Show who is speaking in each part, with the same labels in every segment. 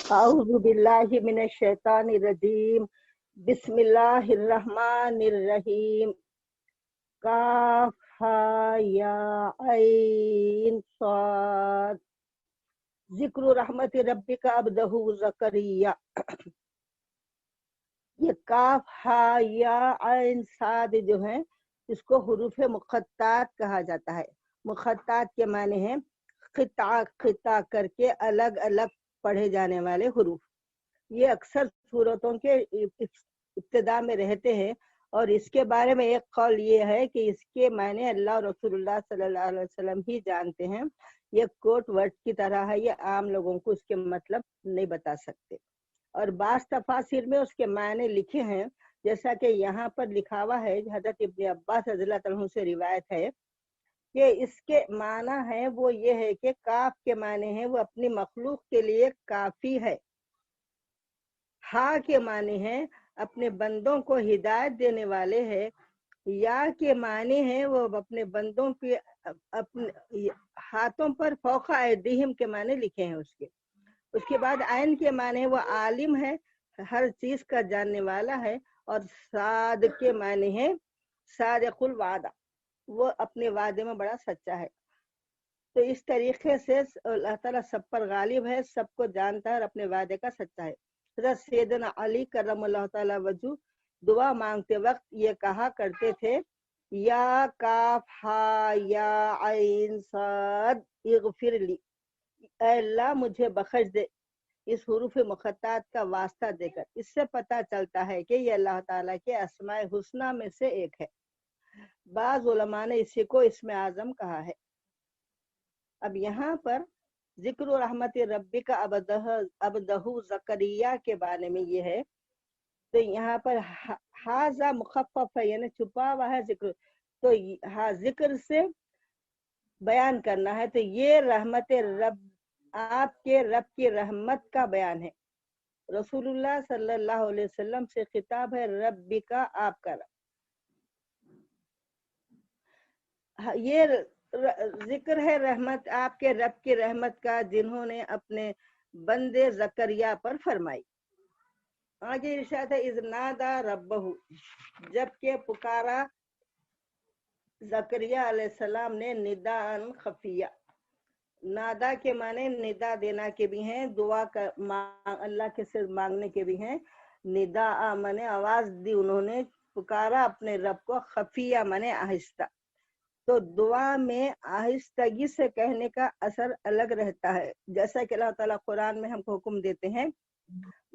Speaker 1: أعوذ بالله من الشيطان الرجيم. بسم الله الرحمن الرحيم. کاف ہا یا عین صاد. ذکر رحمت ربک عبدہ زکریا. یہ کاف ہا یا عین صاد جو ہیں اس کو حروف مقطعات کہا جاتا ہے. مقطعات کے معنی ہیں قطع قطع کر کے الگ الگ پڑھے جانے والے حروف. یہ اکثر صورتوں کے ابتدا میں رہتے ہیں، اور اس کے بارے میں ایک قول یہ ہے کہ اس کے معنی اللہ اور رسول اللہ صلی اللہ علیہ وسلم ہی جانتے ہیں. یہ کوٹ ورڈ کی طرح ہے، یہ عام لوگوں کو اس کے مطلب نہیں بتا سکتے. اور بعض تفاسیر میں اس کے معنی لکھے ہیں، جیسا کہ یہاں پر لکھا ہوا ہے. حضرت ابن عباس رضی اللہ عنہ سے روایت ہے کہ اس کے معنی ہے وہ یہ ہے کہ کاف کے معنی ہے وہ اپنی مخلوق کے لیے کافی ہے. ہا کے معنی ہے اپنے بندوں کو ہدایت دینے والے ہے. یا کے معنی ہے وہ اپنے بندوں کے اپنے ہاتھوں پر فوق ایدیہم کے معنی لکھے ہیں اس کے بعد عین کے معنی وہ عالم ہے، ہر چیز کا جاننے والا ہے. اور صاد کے معنی ہے صادق الوعدہ، وہ اپنے وعدے میں بڑا سچا ہے. تو اس طریقے سے اللہ تعالیٰ سب پر غالب ہے، سب کو جانتا ہے اور اپنے وعدے کا سچا ہے. حضرت سیدنا علی کرم اللہ تعالیٰ وجہ دعا مانگتے وقت یہ کہا کرتے تھے یا کاف ہا یا عین صاد اغفر لی، اے اللہ مجھے بخش دے اس حروف مقطعات کا واسطہ دے کر. اس سے پتہ چلتا ہے کہ یہ اللہ تعالیٰ کے اسماء حسنہ میں سے ایک ہے. بعض علماء نے اسی کو اسم اعظم کہا ہے. اب یہاں پر ذکر رحمت ربی کا عبدہ زکریا کے بارے میں یہ ہے، تو یہاں پر حاضہ مخفف ہے، یعنی چھپا ہوا ہے ذکر، تو ذکر سے بیان کرنا ہے. تو یہ رحمت رب، آپ کے رب کی رحمت کا بیان ہے. رسول اللہ صلی اللہ علیہ وسلم سے خطاب ہے ربی کا، آپ کا رب. یہ ذکر ہے رحمت آپ کے رب کی رحمت کا جنہوں نے اپنے بندے زکریا پر فرمائی. آگے ارشاد ہے اذ نادا ربہ، جبکہ پکارا زکریا علیہ السلام نے نداء خفیہ. نادا کے معنی ندا دینا کے بھی ہیں، دعا کا اللہ کے سے مانگنے کے بھی ہیں. نداء معنی آواز دی انہوں نے، پکارا اپنے رب کو. خفیہ معنی آہستہ. تو دعا میں آہستگی سے کہنے کا اثر الگ رہتا ہے، جیسا کہ اللہ تعالیٰ قرآن میں ہم کو حکم دیتے ہیں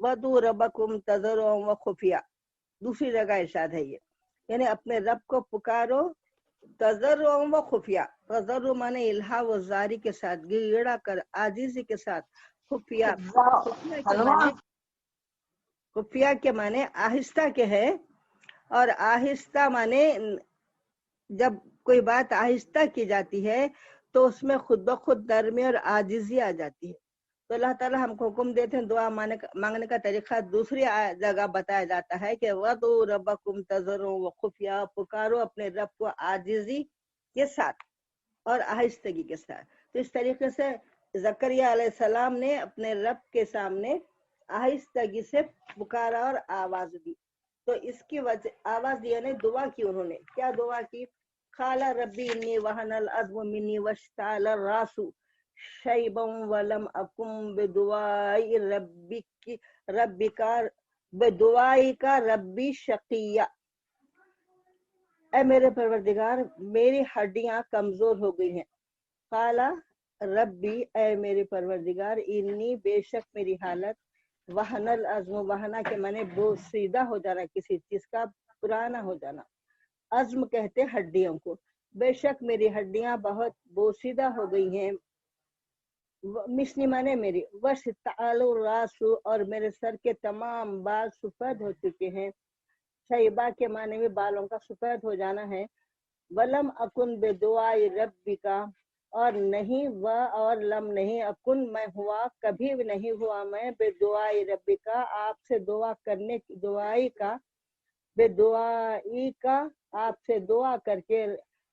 Speaker 1: وَدُعُوا رَبَّكُمْ تَضَرُّعًا وَخُفْيًا. دوسری جگہ ارشاد ہے یہ، یعنی اپنے رب کو پکارو تضرعاً وخفیہ. تضرع مانے الہا و زاری کے ساتھ، گڑا کر عاجزی کے ساتھ. خفیہ خفیہ کے معنی آہستہ کے ہے، اور آہستہ مانے جب کوئی بات آہستہ کی جاتی ہے تو اس میں خود بخود نرمی اور عاجزی آ جاتی ہے. تو اللہ تعالیٰ ہم کو حکم دیتے ہیں دعا مانگنے کا طریقہ دوسری جگہ بتایا جاتا ہے کہ وَدْعُوا رَبَّكُمْ تَضَرُّعًا وَخُفْيًا، پکارو اپنے رب کو عاجزی کے ساتھ اور آہستگی کے ساتھ. تو اس طریقے سے زکریا علیہ السلام نے اپنے رب کے سامنے آہستگی سے پکارا اور آواز دی. تو اس کی وجہ آواز دی یعنی دعا کی. انہوں نے کیا دعا کی؟ قال ربی انی وہن العظم منی واشتعل الراس شیبا ولم اکن بدعائی کا ربی شقیہ. اے میرے پروردگار میری ہڈیاں کمزور ہو گئی ہیں. قال ربی، اے میرے پروردگار، انی بے شک میری حالت، وہن العظم، وہنا کے معنی بوسیدہ ہو جانا، کسی چیز کا پرانا ہو جانا. عظم کہتے ہڈیوں کو. بے شک میری ہڈیاں بہت بوسیدہ ہو گئی ہیں. مسنی مانے میری، واشتعل الراس، اور میرے سر کے تمام بال سفید ہو چکے ہیں. شیبہ کے معنی میں بالوں کا سفید ہو جانا ہے. ولم اکن بدعائی ربی کا، اور نہیں اور لم نہیں اکن میں ہوا، کبھی بھی نہیں ہوا میں بدعائی ربی کا، آپ سے دعا کرنے کی، دعائی کا، بدعائی کا، آپ سے دعا کر کے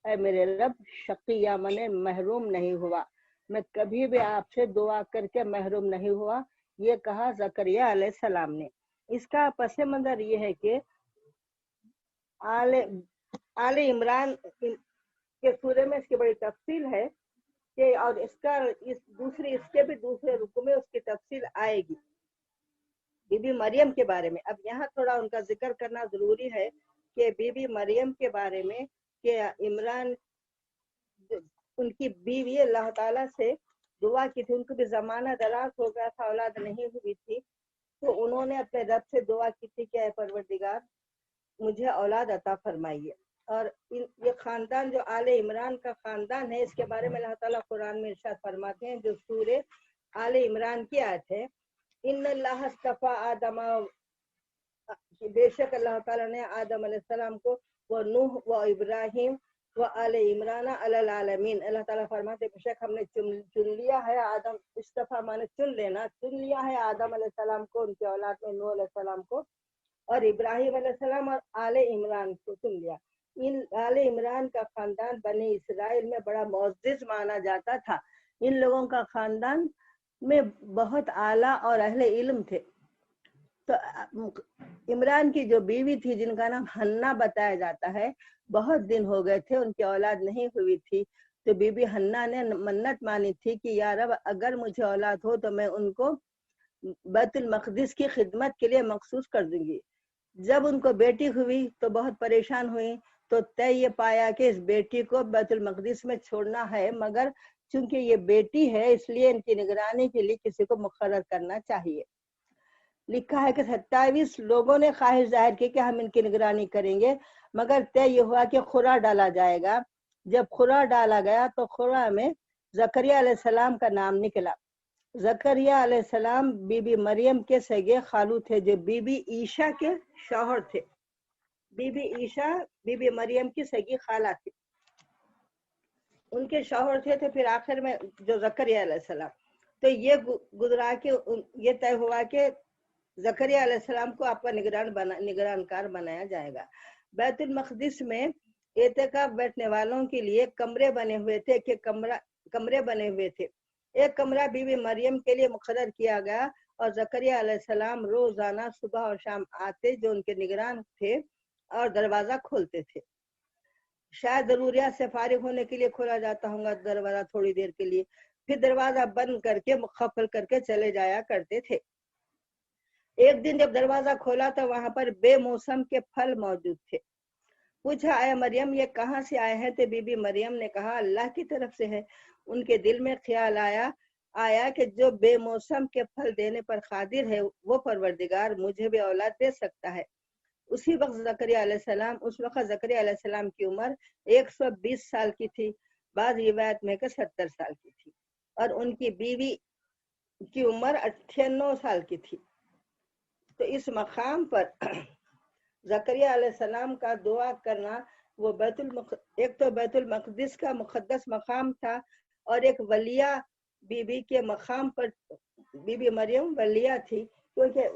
Speaker 1: اے میرے رب، شقیہ منے محروم نہیں ہوا، میں کبھی بھی آپ سے دعا کر کے محروم نہیں ہوا. یہ کہا زکریا علیہ السلام نے۔ اس کا پس منظر یہ ہے کہ آل عمران کے سورے میں اس کی بڑی تفصیل ہے کہ، اور اس کے بھی دوسرے رکو میں اس کی تفصیل آئے گی بی بی مریم کے بارے میں۔ اب یہاں تھوڑا ان کا ذکر کرنا ضروری ہے کہ بی بی مریم کے بارے میں کہ عمران ان کی بیوی اللہ تعالیٰ سے دعا کی تھی، ان کو بھی زمانہ دراز ہو گیا تھا، اولاد نہیں ہوئی تھی، تو انہوں نے اپنے رب سے دعا کی تھی کہ اے پروردگار مجھے اولاد عطا فرمائیے۔ اور یہ خاندان جو آل عمران کا خاندان ہے، اس کے بارے میں اللہ تعالیٰ قرآن میں ارشاد فرماتے ہیں، جو سورہ آل عمران کی آیت ہے، ان اللہ اصطفیٰ آدم، بے شک اللہ تعالیٰ نے آدم علیہ السلام کو وہ نوح و ابراہیم و آل عمران علی العالمین، اللہ تعالیٰ فرماتے ہیں بے شک ہم نے چن لیا ہے آدم، اصطفیٰ مانے چن لینا، چن لیا ہے آدم علیہ السلام کو، ان کے اولاد میں نوح علیہ السلام کو اور ابراہیم علیہ السلام اور آل عمران کو چن لیا۔ ان آل عمران کا خاندان بنی اسرائیل میں بڑا معزز مانا جاتا تھا، ان لوگوں کا خاندان میں بہت اعلیٰ اور اہل علم تھے۔ تو عمران کی جو بیوی تھی جن کا نام حنا بتایا جاتا ہے، بہت دن ہو گئے تھے ان کی اولاد نہیں ہوئی تھی، تو بی بی حنا نے منت مانی تھی کہ یا رب اگر مجھے اولاد ہو تو میں ان کو بیت المقدس کی خدمت کے لیے مخصوص کر دوں گی۔ جب ان کو بیٹی ہوئی تو بہت پریشان ہوئی، تو طے یہ پایا کہ اس بیٹی کو بیت المقدس میں چھوڑنا ہے، مگر چونکہ یہ بیٹی ہے اس لیے ان کی نگرانی کے لیے کسی کو مقرر کرنا چاہیے۔ لکھا ہے کہ 27 لوگوں نے خواہش ظاہر کی کہ ہم ان کی نگرانی کریں گے، مگر طے یہ ہوا کہ خورا ڈالا جائے گا۔ جب خورا ڈالا گیا تو خورا میں زکریا علیہ السلام کا نام نکلا۔ زکریا علیہ السلام بی بی مریم کے سگے خالو تھے، جو بی بی عیشا کے شوہر تھے۔ بی بی عیشا بی بی مریم کی سگی خالہ تھی، ان کے شوہر تھے، تو پھر آخر میں جو زکریا علیہ السلام، تو یہ گزرا کہ یہ طے ہوا کہ زکریا علیہ السلام کو آپ کا نگران کار بنایا جائے گا۔ بیت المقدس میں اعتکاف بیٹھنے والوں کے لیے کمرے بنے ہوئے تھے کہ کمرے بنے ہوئے تھے۔ ایک کمرہ بی بی مریم کے لیے مقرر کیا گیا اور زکریا علیہ السلام روزانہ صبح اور شام آتے، جو ان کے نگران تھے، اور دروازہ کھولتے تھے۔ شاید ضروریات سے فارغ ہونے کے لیے کھولا جاتا ہوں گا دروازہ تھوڑی دیر کے لیے، پھر دروازہ بند کر کے مقفل کر کے چلے جایا کرتے تھے۔ ایک دن جب دروازہ کھولا تو وہاں پر بے موسم کے پھل موجود تھے۔ پوچھا اے مریم یہ کہاں سے آئے ہیں؟ تو بی بی مریم نے کہا اللہ کی طرف سے ہے۔ ان کے دل میں خیال آیا کہ جو بے موسم کے پھل دینے پر قادر ہے وہ پروردگار مجھے بھی اولاد دے سکتا ہے۔ اس وقت زکریا علیہ السلام کی عمر 120 سال کی تھی، بعض روایت میں کہ 70 سال کی تھی، اور ان کی بیوی کی عمر 98 سال کی تھی۔ تو اس مقام پر زکریا علیہ السلام کا دعا کرنا، وہ ایک تو بیت المقدس کا مقدس مقام تھا، اور ایک ولیہ بی بی کے مقام پر بی بی مریم ولیہ تھی، کیونکہ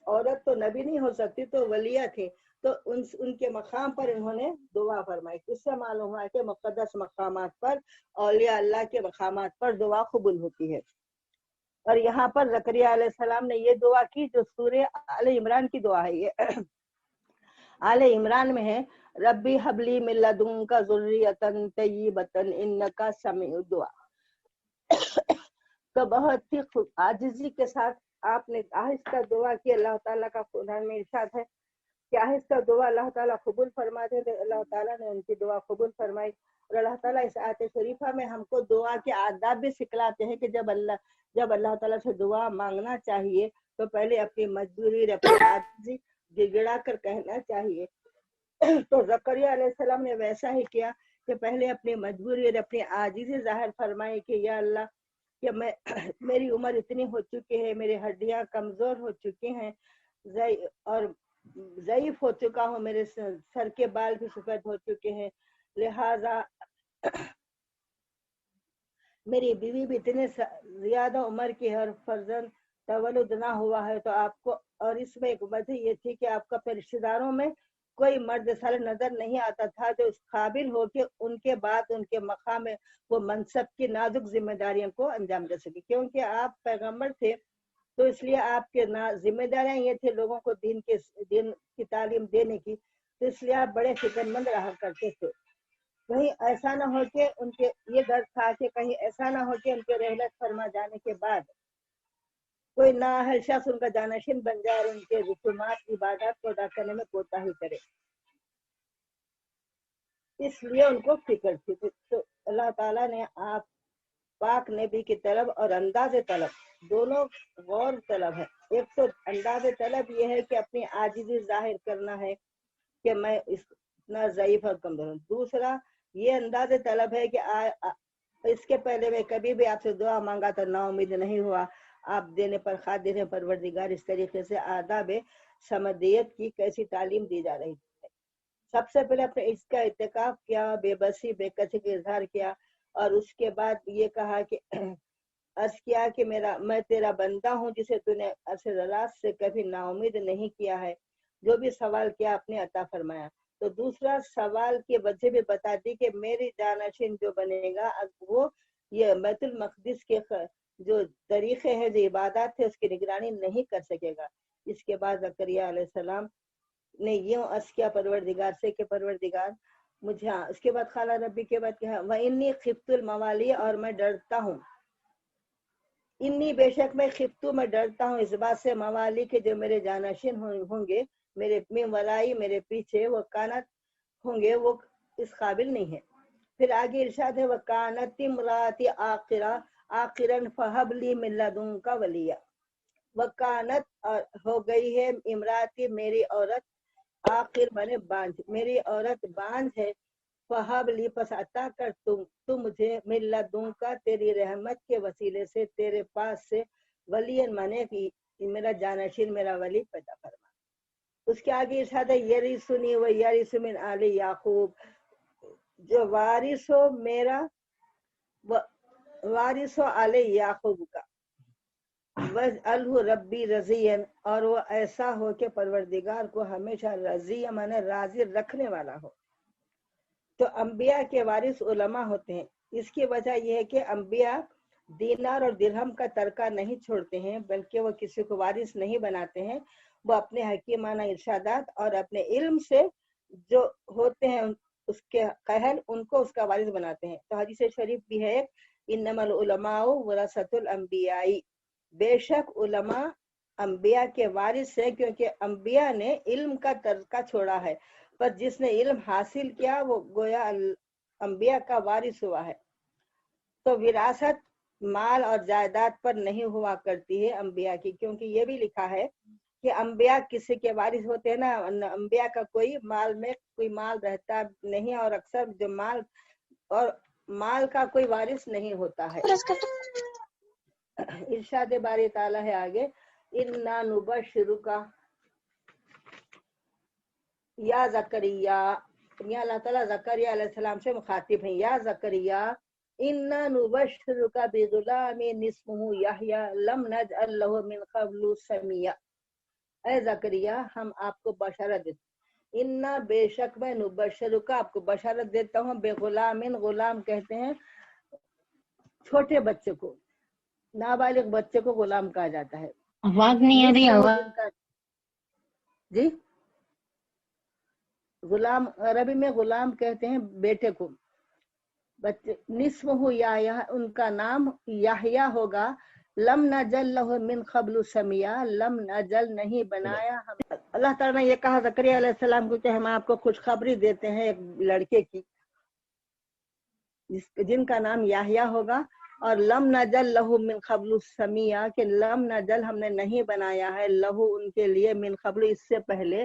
Speaker 1: عورت تو نبی نہیں ہو سکتی، تو ولیہ تھی، تو ان کے مقام پر انہوں نے دعا فرمائی۔ اس سے معلوم ہوا کہ مقدس مقامات پر، اولیاء اللہ کے مقامات پر دعا قبول ہوتی ہے۔ اور یہاں پر زکریا علیہ السلام نے یہ دعا کی جو سورہ آل عمران کی دعا ہے، یہ آل عمران میں ہے، ربی حبلی من لدنک ذریۃ طیبۃ انک سمیع الدعاء۔ تو بہت ہی عاجزی کے ساتھ آپ نے آہستہ دعا کی۔ اللہ تعالیٰ کا قرآن میں ارشاد ہے کہ آہستہ دعا اللہ تعالیٰ قبول فرماتے تھے، اللہ تعالیٰ نے ان کی دعا قبول فرمائی۔ اور اللہ تعالیٰ اس آیت شریفہ میں ہم کو دعا کے آداب بھی سکھلاتے ہیں کہ جب اللہ تعالیٰ سے دعا مانگنا چاہیے تو پہلے اپنی مجبوری اور اپنی عاجزی گڑگڑا کر کہنا چاہیے۔ تو زکریا علیہ السلام نے ویسا ہی کیا کہ پہلے اپنی مجبوری اور اپنی عاجزی ظاہر فرمائی کہ یا اللہ کہ میری عمر اتنی ہو چکی ہے، میری ہڈیاں کمزور ہو چکی ہیں اور ضعیف ہو چکا ہوں، میرے سر کے بال بھی سفید ہو چکے ہیں، لہذا میری بیوی بھی اتنے زیادہ عمر کی ہے اور فرزند تولد نہ ہوا ہے، تو آپ کو، اور اس میں ایک وجہ یہ تھی کہ آپ کا رشتہ داروں میں کوئی مرد سال نظر نہیں آتا تھا جو اس قابل ہو کہ ان کے بعد ان کے مقام میں وہ منصب کی نازک ذمہ داریوں کو انجام دے سکے، کیونکہ آپ پیغمبر تھے تو اس لیے آپ کے ذمہ داریاں یہ تھے لوگوں کو دین کی تعلیم دینے کی، تو اس لیے آپ بڑے فکر مند رہا کرتے تھے. کہیں ایسا نہ ہو کہ ان کے یہ ڈر تھا کہ کہیں ایسا نہ ہو کہ ان کے رحلت فرما جانے کے بعد کوئی نااہل شخص ان کا جانشین بن جائے اور ان کے رسومات عبادات کو ادا کرنے میں کوتاہی کرے. اس لیے ان کو فکر تھی. تو اللہ تعالیٰ نے آپ پاک نبی کی طلب اور انداز طلب دونوں غور طلب ہے. ایک تو انداز طلب یہ ہے کہ اپنی عاجزی ظاہر کرنا ہے کہ میں اتنا ضعیف اور کمزور ہوں. دوسرا یہ انداز طلب ہے کہ اس کے پہلے میں کبھی بھی آپ سے دعا مانگا تو نا امید نہیں ہوا. آپ دینے پر خادر ہیں پروردگار. اس طریقے سے آداب سمدیت کی کیسی تعلیم دی جا رہی ہے. سب سے پہلے اپنے اس کا اعتکاف کیا، بے بسی بے کسی کا اظہار کیا، اور اس کے بعد یہ کہا کہ عرض کیا کہ میں تیرا بندہ ہوں جسے تو نے راست سے کبھی نا امید نہیں کیا ہے. جو بھی سوال کیا آپ نے عطا فرمایا. تو دوسرا سوال کی وجہ بھی بتا دی کہ میری جانشین جو بنے گا وہ یہ بیت المقدس کے جو طریقے ہیں، جو عبادات ہے، اس کی نگرانی نہیں کر سکے گا. اس کے بعد زکریا علیہ السلام نے یوں عرض کیا پروردگار سے کہ پروردگار مجھے اس کے بعد خالہ ربی کے بعد کہا وَإِنِّي خِفْتُ الْمَوَالِيَ، اور میں ڈرتا ہوں. انی بے شک میں خفتو میں ڈرتا ہوں اس بات سے موالی کے جو میرے جانشین ہوں گے، میرے ولائی میرے پیچھے، وہ کانت ہوں گے، وہ اس قابل نہیں ہے. پھر آگے ارشاد ہے وَكَانَتِ امْرَأَتِي عَاقِرًا فَهَبْ لِي مِن لَّدُنكَ وَلِيًّا. وَكَانَتْ ہو گئی ہے امراتی میری عورت، آخر بنے بانجھ، میری عورت بانجھ ہے. فہب لی پس عطا کر تم مجھے من لدنکا تیری رحمت کے وسیلے سے، تیرے پاس سے، ولین مانے کی میرا جانشین، میرا ولی پیدا فرما. اس کے آگے ارشاد ہے یرثنی و یرث من آل یعقوب، جو وارث ہو میرا وارث ہو آل یعقوب کا. وَاجْعَلْهُ رَبِّی رَضِیًّا، اور وہ ایسا ہو کہ پروردگار کو ہمیشہ رضی مانے راضی رکھنے والا ہو. تو انبیاء کے وارث علماء ہوتے ہیں. اس کی وجہ یہ ہے کہ انبیاء دینار اور درہم کا ترکہ نہیں چھوڑتے ہیں، بلکہ وہ کسی کو وارث نہیں بناتے ہیں. وہ اپنے حکیمانہ ارشادات اور اپنے علم سے جو ہوتے ہیں اس کے قہر، ان کو اس کا وارث بناتے ہیں. تو حدیث شریف بھی ہے انما العلماء ورثۃ الانبیاء، بے شک علماء انبیاء کے وارث ہیں، کیونکہ انبیاء نے علم کا ترکہ چھوڑا ہے. پر جس نے علم حاصل کیا وہ گویا انبیاء کا وارث ہوا ہے. تو وراثت مال اور جائیداد پر نہیں ہوا کرتی ہے انبیاء کی، کیونکہ یہ بھی لکھا ہے کہ انبیاء کسی کے وارث ہوتے ہیں نا. انبیاء کا کوئی مال میں کوئی مال رہتا نہیں، اور اکثر جو مال کا کوئی وارث نہیں ہوتا ہے. ارشاد باری تعالیٰ ہے آگے اِنَّا نُبَشِّرُکَ یا زکریا. یا اللہ تعالیٰ زکریا علیہ السلام سے مخاطب ہیں. یا زکریا اِنَّا نُبَشِّرُکَ بِغُلَامٍ اسْمُهُ یحییٰ لَمْ نَجْعَل لَّهُ مِن قَبْلُ سَمِیًّا. اے زکریا ہم آپ کو بشارت دیتے ہیں، اِنَّا بے شک میں، نُبَشِّرُکَ آپ کو بشارت دیتا ہوں، بِغُلَامٍ غلام کہتے ہیں چھوٹے بچے کو، نابالغ بچے کو غلام کہا جاتا ہے.
Speaker 2: آواز نہیں آ رہی. آواز
Speaker 1: جی غلام عربی میں غلام کہتے ہیں بیٹے کو. بچے نصف ہو یا ان کا نام یحییٰ ہوگا. لم نجل لہ من قبل سمیہ، لم نجل نہیں بنایا ہم. اللہ تعالیٰ نے یہ کہا زکریا علیہ السلام کو کہ ہم آپ کو خوشخبری دیتے ہیں ایک لڑکے کی جن کا نام یحییٰ ہوگا. اور لم نجل لہ من قبل سمیہ، کہ لم نجل ہم نے نہیں بنایا ہے، لہو ان کے لیے، من قبل اس سے پہلے،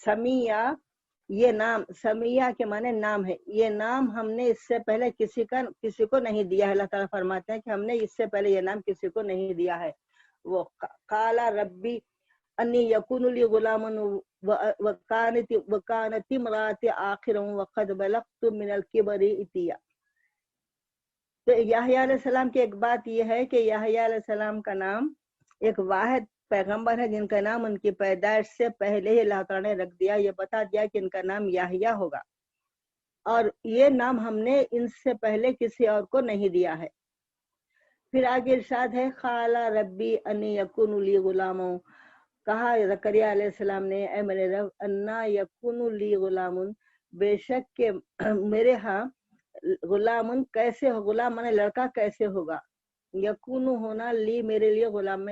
Speaker 1: سمیہ یہ نام، سمیہ کے معنی نام ہے، یہ نام ہم نے اس سے پہلے کسی کو نہیں دیا ہے. اللہ تعالیٰ فرماتے ہیں کہ ہم نے اس سے پہلے یہ نام کسی کو نہیں دیا ہے. وہ قال ربی انی یکون لی غلام وکانت امراتی عاقرا وقد بلغت من الکبر عتیا. تو یحییٰ علیہ السلام کی ایک بات یہ ہے کہ یحییٰ علیہ السلام کا نام ایک واحد پیغمبر ہے جن کا نام ان کی پیدائش سے پہلے ہی اللہ تعالیٰ نے رکھ دیا. یہ بتا دیا کہ ان کا نام یحییٰ ہوگا، اور یہ نام ہم نے ان سے پہلے کسی اور کو نہیں دیا ہے. پھر آگے ارشاد ہے خالا ربی انی یکون لی غلاموں، کہا زکریا علیہ السلام نے اے میرے رب انا یکون لی غلامن، بے شک کہ میرے ہاں غلامن کیسے ہو، غلام مانے لڑکا کیسے ہوگا، یکون ہونا لی میرے لیے غلام،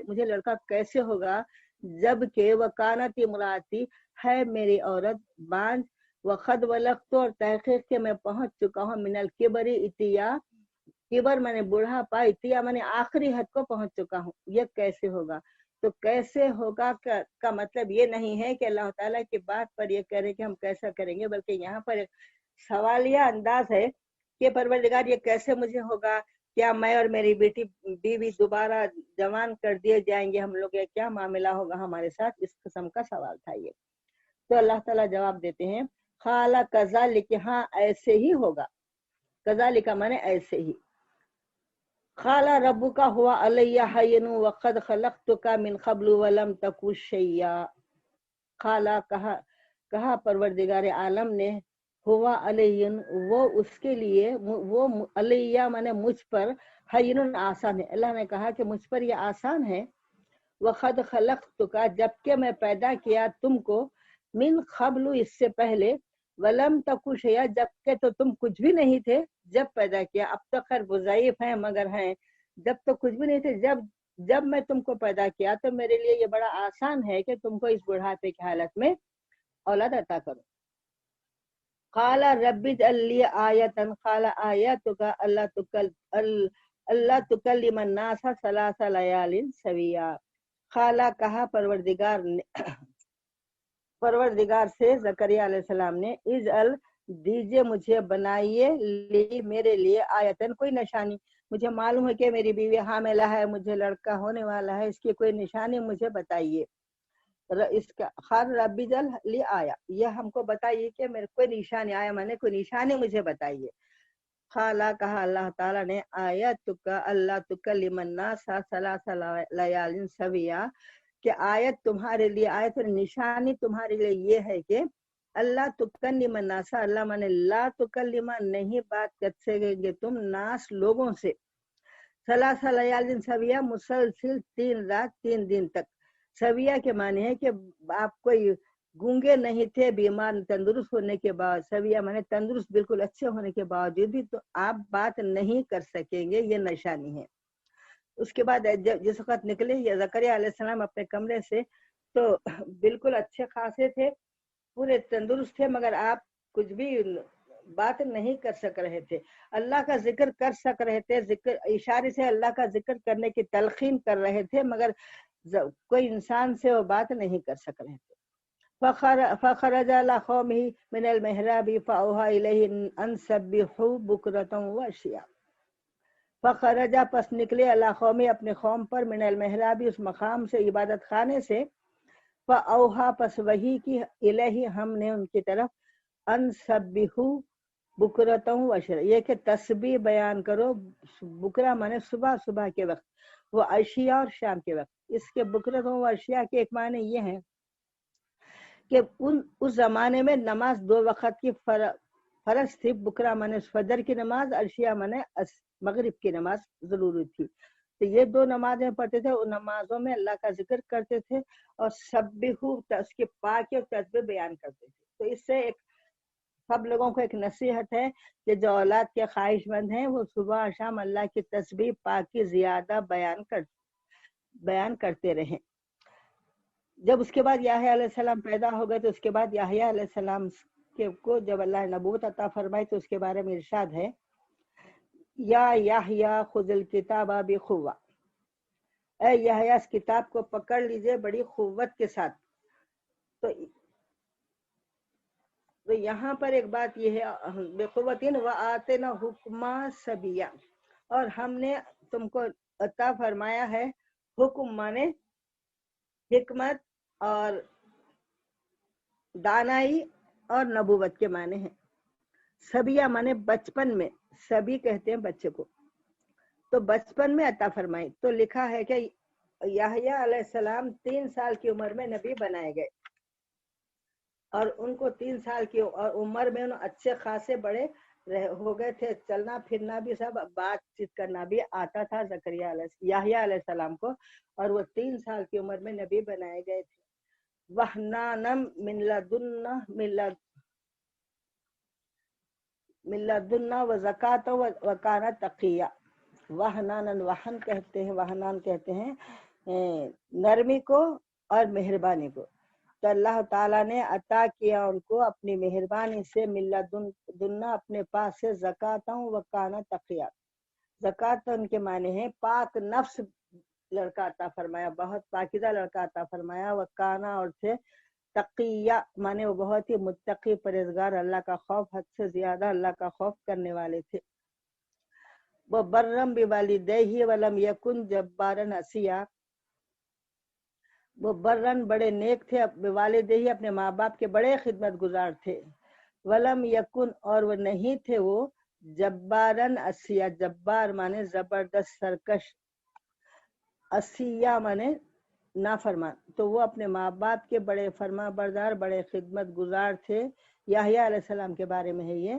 Speaker 1: مجھے لڑکا کیسے ہوگا جب کہ وکانت امراتی ہے میری عورت بانج، وقد ولغت اور تحقیق کے میں پہنچ چکا ہوں من الکبری اتیا، کبر میں نے بڑھاپا، اتیا میں نے آخری حد کو پہنچ چکا ہوں، یہ کیسے ہوگا؟ تو کیسے ہوگا کا مطلب یہ نہیں ہے کہ اللہ تعالیٰ کی بات پر یہ کہہ رہے کہ ہم کیسا کریں گے، بلکہ یہاں پر ایک سوالیہ انداز ہے کہ پروردگار یہ کیسے مجھے ہوگا، کیا میں اور میری بیوی دوبارہ جوان کر دیے جائیں گے ہم لوگ، کیا معاملہ ہوگا ہمارے ساتھ، اس قسم کا سوال تھا یہ۔ تو اللہ تعالیٰ جواب دیتے ہیں خالا کذالک، ہاں ایسے ہی ہوگا، کذالک مانے ایسے ہی، خالا ربک ہوا علیہ حین وقد خلقتک من قبل ولم تک شیئا، خالا کہا پروردگار عالم نے، ہوا علیہ وہ اس کے لیے، وہ علیہ مانے مجھ پر، حین آسان ہے، اللہ نے کہا کہ مجھ پر یہ آسان ہے، وقد خلقتک جبکہ میں پیدا کیا تم کو، من قبل اس سے پہلے، ولم تک شیئا جبکہ تو تم کچھ بھی نہیں تھے جب پیدا کیا، اب تو خیر ضعیف ہیں مگر ہیں، جب تو کچھ بھی نہیں تھے، جب میں تم کو پیدا کیا تو میرے لیے یہ بڑا آسان ہے کہ تم کو اس بڑھاپے کی حالت میں اولاد عطا کرو۔ قال رب اجعل لی آیۃ، قال آیتک اللہ تکلم الناس ثلاث لیال سویا، خالا کہا پروردگار سے زکریا علیہ السلام نے، اجعل دیجئے مجھے، بنائیے، لی میرے لیے، آیتن کوئی نشانی، مجھے معلوم ہے کہ میری بیوی حاملہ ہے، مجھے لڑکا ہونے والا ہے، اس کی کوئی نشانی مجھے بتائیے، اس کا خار ربی جل لی آیا، یہ ہم کو بتائیے کہ میرے کوئی نشانی آیا، میں نے کوئی نشانی مجھے بتائیے۔ خالا کہا اللہ تعالیٰ نے آیتک اللہ تکلم الناس ثلاث لیال سویا، کہ آیت تمہارے لیے، آیت نشانی تمہارے لیے یہ ہے کہ اللہ تکلم الناس، اللہ من لا تکلم نہیں بات کر سکیں گے تم، ناس لوگوں سے، ثلاث لیال سویا مسلسل 3 رات 3 دن تک، سویا کے معنی ہے کہ آپ کوئی گونگے نہیں تھے، بیمار تندرست ہونے کے بعد، سویا مانے تندرست بالکل اچھے ہونے کے باوجود بھی تو آپ بات نہیں کر سکیں گے، یہ نشانی ہے۔ اس کے بعد جس وقت نکلے یا زکریا علیہ السلام اپنے کمرے سے تو بالکل اچھے خاصے تھے، پورے تندرست تھے، مگر آپ کچھ بھی بات نہیں کر سک رہے تھے، اللہ کا ذکر کر سک رہے تھے، ذکر اشارے سے اللہ کا ذکر کرنے کی تلقین کر رہے تھے، مگر کوئی انسان سے وہ بات نہیں کر سک رہے تھے۔ فخرج على قومه من المحراب فأوحى إليه أن سبحوا بكرة وعشيا، فخرج پس نکلے علی قومی اپنے قوم پر، من المحراب اس مقام سے، عبادت خانے سے، فأوحى پس وحی کی، الہ ہم نے ان کی طرف، ان سبحوا بکرۃ وعشیا، یہ کہ تسبیح بیان کرو، بکرہ مانے صبح صبح کے وقت، وہ عشیہ اور شام کے وقت، اس کے بکرۃ وعشیا کے ایک معنی یہ ہیں کہ اس زمانے میں نماز 2 وقت کی فرض تھی، بکرہ مانے فجر کی نماز، عشیہ مانے مغرب کی نماز ضروری تھی، تو یہ 2 نمازیں پڑھتے تھے، ان نمازوں میں اللہ کا ذکر کرتے تھے اور سبحوا اس کی پاکی اور تسبیح بیان کرتے تھے۔ تو اس سے ایک سب لوگوں کو ایک نصیحت ہے کہ جو اولاد کے خواہش مند ہیں وہ صبح اور شام اللہ کی تسبیح پاکی زیادہ بیان کرتے رہیں۔ جب اس کے بعد یحییٰ علیہ السلام پیدا ہو گئے تو اس کے بعد یحییٰ علیہ السلام کو جب اللہ نے نبوت عطا فرمائی تو اس کے بارے میں ارشاد ہے، یا یحییٰ خذ الکتاب بقوہ، اے یحییٰ اس کتاب کو پکڑ لیجئے بڑی قوت کے ساتھ۔ تو یہاں پر ایک بات یہ ہے، بقوتن وآتینا حکما صبیا، اور ہم نے تم کو عطا فرمایا ہے، حکم مانے حکمت اور دانائی اور نبوت کے معنی ہیں، سبیہ مانے بچپن میں، سبی کہتے ہیں بچے کو، تو بچپن میں عطا فرمائی۔ تو لکھا ہے کہ یحییٰ علیہ السلام 3 سال کی عمر میں نبی بنائے گئے، اور ان کو 3 سال کی عمر میں انہوں اچھے خاصے بڑے ہو گئے تھے، چلنا پھرنا بھی سب، بات چیت کرنا بھی آتا تھا یحییٰ علیہ السلام کو، اور وہ 3 سال کی عمر میں نبی بنائے گئے تھے۔ وَحْنَانًا مِن لَدُنَّا وَزَكَاةً وَكَانَ تَقِيًّا۔ وحنان وحن کہتے ہیں، وحنان کہتے ہیں نرمی کو اور مہربانی کو۔ تو اللہ تعالیٰ نے عطا کیا ان کو اپنی مہربانی سے، ملدنا اپنے پاس سے، زکاتاً وکانا تقیہ۔ زکات ان کے معنی ہیں پاک نفس لڑکا عطا فرمایا، بہت پاکیزہ لڑکا عطا فرمایا، وکانا اور سے تقیہ مانے وہ بہت ہی متقی پرہیزگار، اللہ کا خوف، حد سے زیادہ اللہ کا خوف کرنے والے تھے۔ وہ برم بوالدیہ ولم یکن جبارن عصیا، وہ برن بڑے نیک تھے، بوالدیہ اپنے ماں باپ کے بڑے خدمت گزار تھے، ولم یکن اور وہ نہیں تھے وہ، جبارن عصیا، جبار مانے زبردست سرکش، عصیا مانے نافرمان، تو وہ اپنے ماں باپ کے بڑے فرما بردار، بڑے خدمت گزار تھے۔ یحییٰ علیہ السلام کے بارے میں ہے یہ،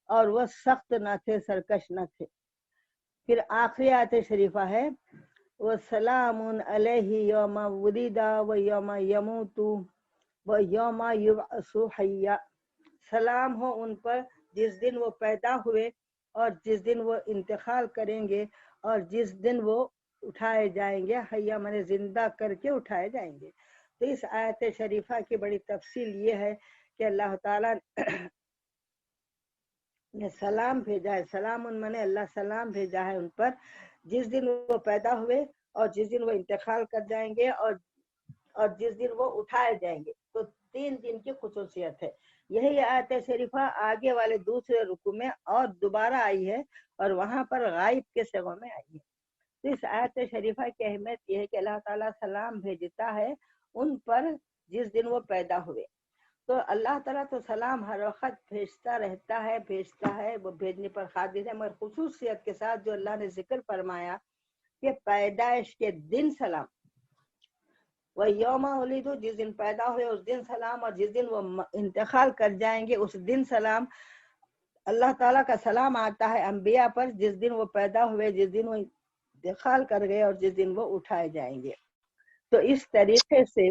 Speaker 1: اور وہ سخت نہ تھے، سرکش نہ تھے۔ پھر آخری آیت شریفہ ہے وَسَلَامٌ عَلَيْهِ يَوْمَ وُلِدَ وَيَوْمَ يَمُوتُ وَيَوْمَ يُبْعَثُ حَيًّا، سلام ہو ان پر جس دن وہ پیدا ہوئے اور جس دن وہ انتقال کریں گے اور جس دن وہ اٹھائے جائیں گے، حیا مانے زندہ کر کے اٹھائے جائیں گے۔ تو اس آیت شریفہ کی بڑی تفصیل یہ ہے کہ اللہ تعالیٰ نے سلام بھیجا ہے، سلام ان مانے اللہ سلام بھیجا ہے ان پر جس دن وہ پیدا ہوئے اور جس دن وہ انتقال کر جائیں گے اور جس دن وہ اٹھائے جائیں گے۔ تو 3 دن کی خصوصیت ہے۔ یہی آیت شریفہ آگے والے دوسرے رکوع میں اور دوبارہ آئی ہے، اور وہاں پر غائب کے صیغوں میں آئی ہے۔ تو اس آیت شریفہ کی اہمیت یہ ہے کہ اللہ تعالیٰ سلام بھیجتا ہے ان پر جس دن وہ پیدا ہوئے۔ تو اللہ تعالیٰ تو سلام ہر وقت بھیجتا ہے، وہ بھیجنے پر قادر ہے، مگر خصوصیت کے ساتھ جو اللہ نے ذکر فرمایا کہ پیدائش کے دن سلام، وہ یوم ولید، جس دن پیدا ہوئے اس دن سلام، اور جس دن وہ انتقال کر جائیں گے اس دن سلام۔ اللہ تعالیٰ کا سلام آتا ہے انبیاء پر جس دن وہ پیدا ہوئے، جس دن وہ انتقال کر گئے اور جس دن وہ اٹھائے جائیں گے۔ تو اس طریقے سے